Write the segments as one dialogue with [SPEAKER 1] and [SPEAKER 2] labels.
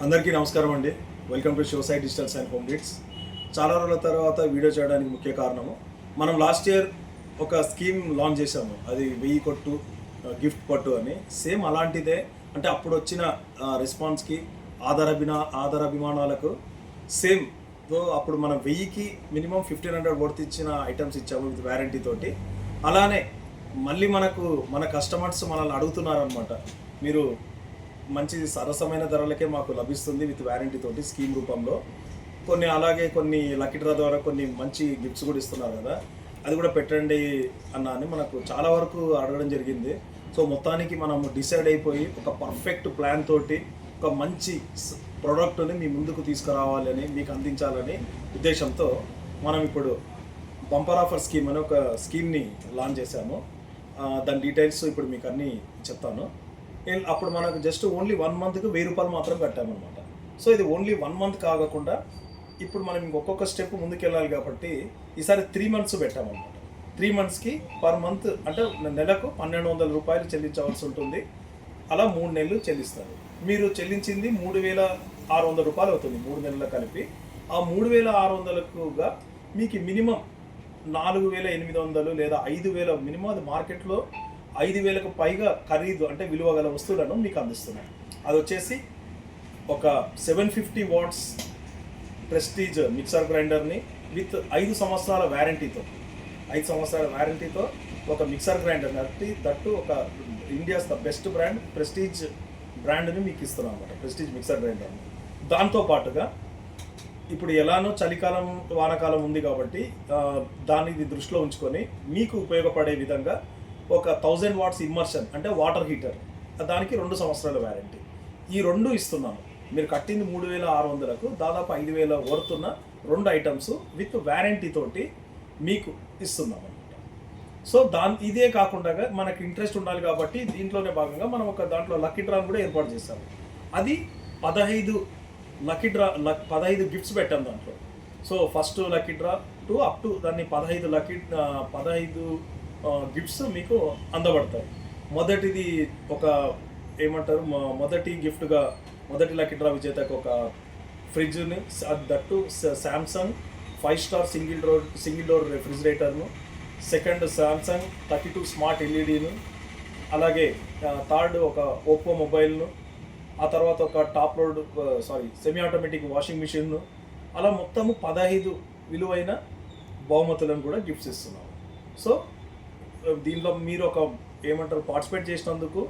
[SPEAKER 1] అందరికీ నమస్కారం అండి. Welcome to Shosai digitals and home needs. చాలా రోజుల తర్వాత వీడియో చేయడానికి ముఖ్య కారణము, మనం లాస్ట్ ఇయర్ ఒక స్కీమ్ లాంచ్ చేశాము. అది 1000 కొట్టు గిఫ్ట్ పట్టు అని. సేమ్ అలాంటిదే. అంటే అప్పుడు వచ్చిన రెస్పాన్స్కి ఆధారాభిమానాలకు సేమ్ అప్పుడు మనం 1000కి మినిమం 1500 వర్త్ ఇచ్చిన ఐటమ్స్ ఇచ్చాము విత్ వ్యారంటీ తోటి. అలానే మళ్ళీ మన కస్టమర్స్ మనల్ని అడుగుతున్నారనమాట, మీరు మంచి సరసమైన ధరలకే మాకు లభిస్తుంది విత్ వ్యారంటీ తోటి స్కీమ్ రూపంలో. అలాగే కొన్ని లక్కీ డ్రా ద్వారా కొన్ని మంచి గిఫ్ట్స్ కూడా ఇస్తున్నారు కదా, అది కూడా పెట్టండి అన్న అని మనకు చాలా వరకు అడగడం జరిగింది. సో మొత్తానికి మనం డిసైడ్ అయిపోయి ఒక పర్ఫెక్ట్ ప్లాన్ తోటి ఒక మంచి ప్రోడక్ట్ని మీ ముందుకు తీసుకురావాలని, మీకు అందించాలని ఉద్దేశంతో మనం ఇప్పుడు బంపర్ ఆఫర్ స్కీమ్ అని ఒక స్కీమ్ని లాంచ్ చేశాము. దాని డీటెయిల్స్ ఇప్పుడు మీకు అన్నీ చెప్తాను. అప్పుడు మనకు జస్ట్ ఓన్లీ 1 మంత్కి 1000 రూపాయలు మాత్రం కట్టామన్నమాట. సో ఇది ఓన్లీ 1 మంత్ కాకుండా ఇప్పుడు మనం ఇంకొక స్టెప్ ముందుకు వెళ్ళాలి కాబట్టి ఈసారి 3 మంత్స్ పెట్టామన్నమాట. 3 మంత్స్కి పర్ మంత్ అంటే నెలకు 1200 రూపాయలు చెల్లించవలసి ఉంటుంది. అలా 3 నెలలు చెల్లిస్తారు. మీరు చెల్లించింది 3600 రూపాయలు అవుతుంది 3 నెలలు కలిపి. ఆ 3600గా మీకు మినిమం 4800 లేదా 5000 మినిమం, అది మార్కెట్లో 5000కు పైగా ఖరీదు అంటే విలువ గల వస్తువులను మీకు అందిస్తున్నాయి. అది వచ్చేసి ఒక 750 వాట్స్ ప్రెస్టీజ్ మిక్సర్ గ్రైండర్ని విత్ 5 సంవత్సరాల వ్యారంటీతో, 5 సంవత్సరాల వ్యారంటీతో ఒక మిక్సర్ గ్రైండర్ దట్టు ఒక India's the best brand prestige బ్రాండ్ని మీకు ఇస్తున్నాం అన్నమాట, ప్రెస్టీజ్ మిక్సర్ గ్రైండర్ని. దాంతోపాటుగా ఇప్పుడు ఎలానో చలికాలం వానాకాలం ఉంది కాబట్టి దాన్ని దృష్టిలో ఉంచుకొని మీకు ఉపయోగపడే విధంగా ఒక 1000 వాట్స్ ఇమ్మర్షన్ అంటే వాటర్ హీటర్, దానికి 2 సంవత్సరాల వ్యారంటీ. ఈ 2 ఇస్తున్నాము. మీరు కట్టింది 3600కు దాదాపు 5000 వర్తున్న 2 ఐటమ్స్ విత్ వ్యారంటీ తోటి మీకు ఇస్తున్నాం అనమాట. సో ఇదే కాకుండా మనకి ఇంట్రెస్ట్ ఉండాలి కాబట్టి దీంట్లోనే భాగంగా మనం ఒక దాంట్లో లక్కీ డ్రాని కూడా ఏర్పాటు చేస్తాము. అది 15 లక్కీ డ్రా 15 గిఫ్ట్స్ పెట్టాం దాంట్లో. So first lucky draw up to దాన్ని 15 గిఫ్ట్స్ మీకు అందబడతాయి. మొదటిది ఒక ఏమంటారు, మొదటి గిఫ్ట్గా మొదటి లక్కీ డ్రా విజేతకు ఒక ఫ్రిడ్జ్ని, that Samsung 5 star single door రెఫ్రిజిరేటర్ను, సెకండ్ శాంసంగ్ 32 స్మార్ట్ ఎల్ఈడీను, అలాగే థర్డ్ ఒక ఓప్పో మొబైల్ను, ఆ తర్వాత ఒక top load semi automatic washing మిషన్ను, అలా మొత్తము 15 విలువైన బహుమతులను కూడా గిఫ్ట్స్ ఇస్తున్నాము. సో దీనిలో మీరు ఒక ఏమంటారు పార్టిసిపేట్ చేసినందుకు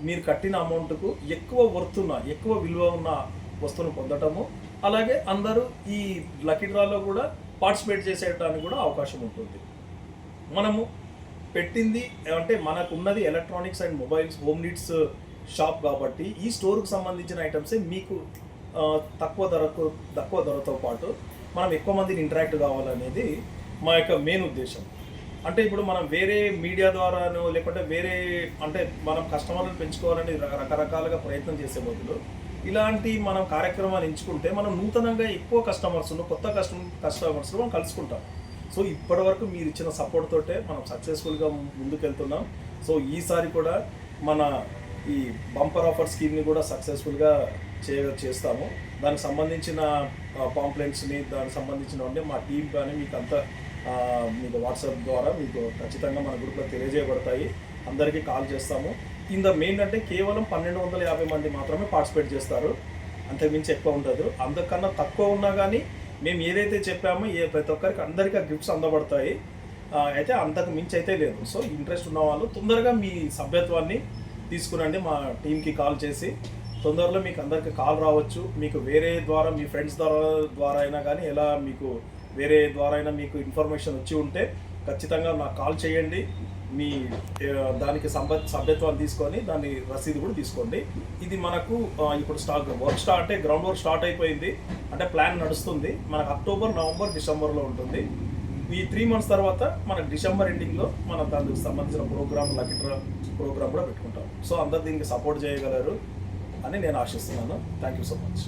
[SPEAKER 1] మీరు కట్టిన అమౌంట్కు ఎక్కువ విలువ ఉన్న వస్తువును పొందటము, అలాగే అందరూ ఈ లక్కీ డ్రాలో కూడా పార్టిసిపేట్ చేసేయడానికి కూడా అవకాశం ఉంటుంది. మనము పెట్టింది అంటే మనకు ఉన్నది electronics and mobiles home needs shop కాబట్టి ఈ స్టోర్కు సంబంధించిన ఐటమ్సే మీకు తక్కువ ధరతో పాటు మనం ఎక్కువ మందిని ఇంటరాక్ట్ కావాలనేది మా యొక్క మెయిన్ ఉద్దేశం. అంటే ఇప్పుడు మనం వేరే మీడియా ద్వారానో లేకుంటే వేరే అంటే మనం కస్టమర్లను పెంచుకోవాలని రకరకాలుగా ప్రయత్నం చేసే బదులు ఇలాంటి మనం కార్యక్రమాలు ఎంచుకుంటే మనం నూతనంగా ఎక్కువ కొత్త కస్టమర్స్ మనం కలుసుకుంటాం. సో ఇప్పటి వరకు మీరు ఇచ్చిన సపోర్ట్ తోటే మనం సక్సెస్ఫుల్గా ముందుకెళ్తున్నాం. సో ఈసారి కూడా మన ఈ బంపర్ ఆఫర్ స్కీమ్ని కూడా సక్సెస్ఫుల్గా చేస్తాము. దానికి సంబంధించిన పాంప్లెంట్స్ని, దానికి సంబంధించిన మా టీం కానీ మీకు వాట్సాప్ ద్వారా మీకు ఖచ్చితంగా మన గ్రూప్లో తెలియజేయబడతాయి. అందరికీ కాల్ చేస్తాము. మెయిన్ అంటే కేవలం 1250 మంది మాత్రమే పార్టిసిపేట్ చేస్తారు, అంతకుమించి ఎక్కువ ఉండదు. అంతకన్నా తక్కువ ఉన్నా కానీ మేము ఏదైతే చెప్పామో ప్రతి ఒక్కరికి అందరికీ గిఫ్ట్స్ అందబడతాయి. అయితే అంతకు మించి అయితే లేదు. సో ఇంట్రెస్ట్ ఉన్న వాళ్ళు తొందరగా మీ సభ్యత్వాన్ని తీసుకురండి. మా టీంకి కాల్ చేసి తొందరలో మీకు అందరికీ కాల్ రావచ్చు. మీకు వేరే ద్వారా మీ ఫ్రెండ్స్ ద్వారా అయినా కానీ ఎలా మీకు వేరే ద్వారా అయినా మీకు ఇన్ఫర్మేషన్ వచ్చి ఉంటే ఖచ్చితంగా నాకు కాల్ చేయండి. మీ దానికి సభ్యత్వాన్ని తీసుకొని దాని రసీదు కూడా తీసుకోండి. ఇది మనకు ఇప్పుడు గ్రౌండ్ వర్క్ స్టార్ట్ అయిపోయింది. అంటే ప్లాన్ నడుస్తుంది. మనకు అక్టోబర్, నవంబర్, డిసెంబర్లో ఉంటుంది. ఈ 3 మంత్స్ తర్వాత మనకు డిసెంబర్ ఎండింగ్లో మనం దానికి సంబంధించిన ప్రోగ్రామ్ లక్కీ డ్రా ప్రోగ్రామ్ కూడా పెట్టుకుంటాం. సో అందరు దీనికి సపోర్ట్ చేయగలరు అని నేను ఆశిస్తున్నాను. Thank you so much.